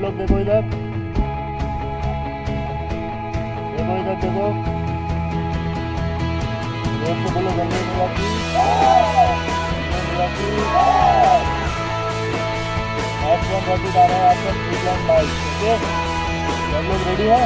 लोग देखो इधर, देखो इधर देखो, जोर से बोलो गणेश भैया की, F1 रॉकेट आ रहा है आपका 3.5। ओके, सब लोग रेडी हैं?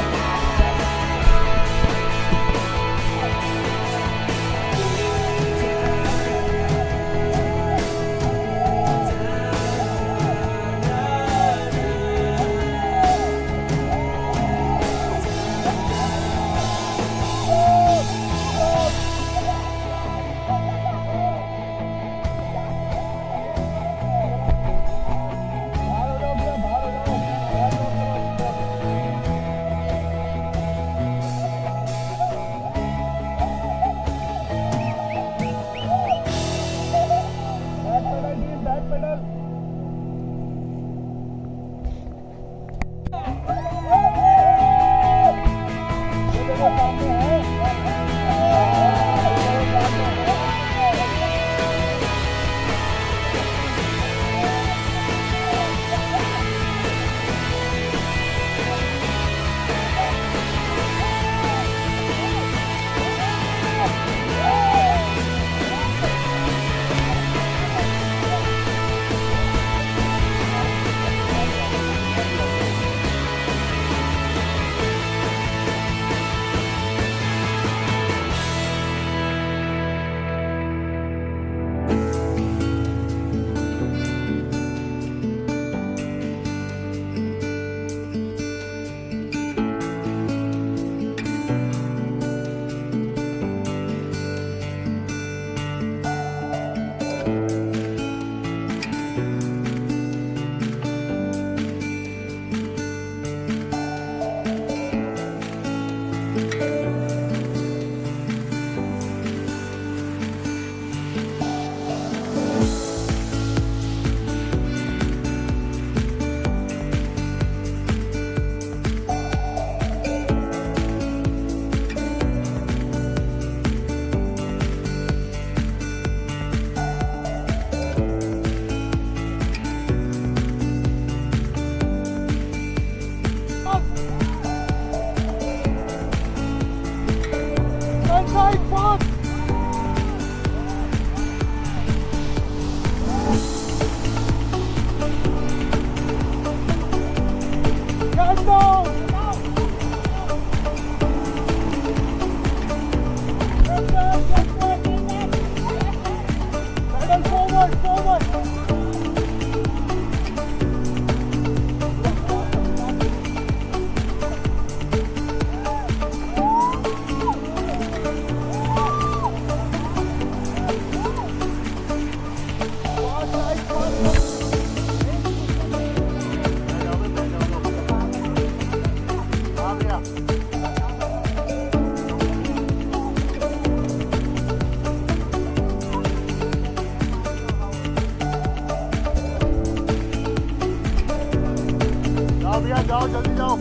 जाओ जल्दी जाओ।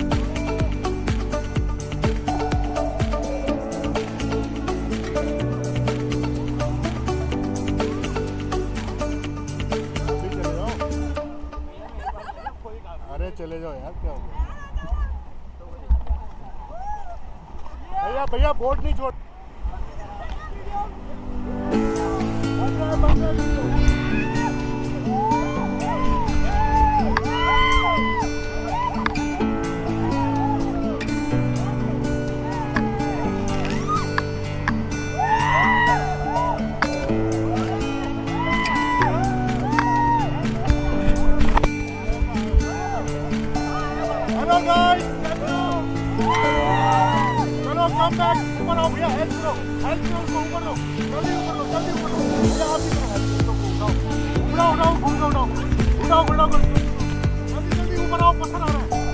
अरे चले जाओ यार, क्या हो गया? भैया भैया बोट नहीं छोड़। Hello guys, चलो कम बैक, ऊपर आओ भैया, हेल्प करो उसको, ऊपर लो, जल्दी ऊपर लो भैया, आप ही करो हेल्प, उठाओ, जल्दी ऊपर आओ, पत्थर आ रहा है।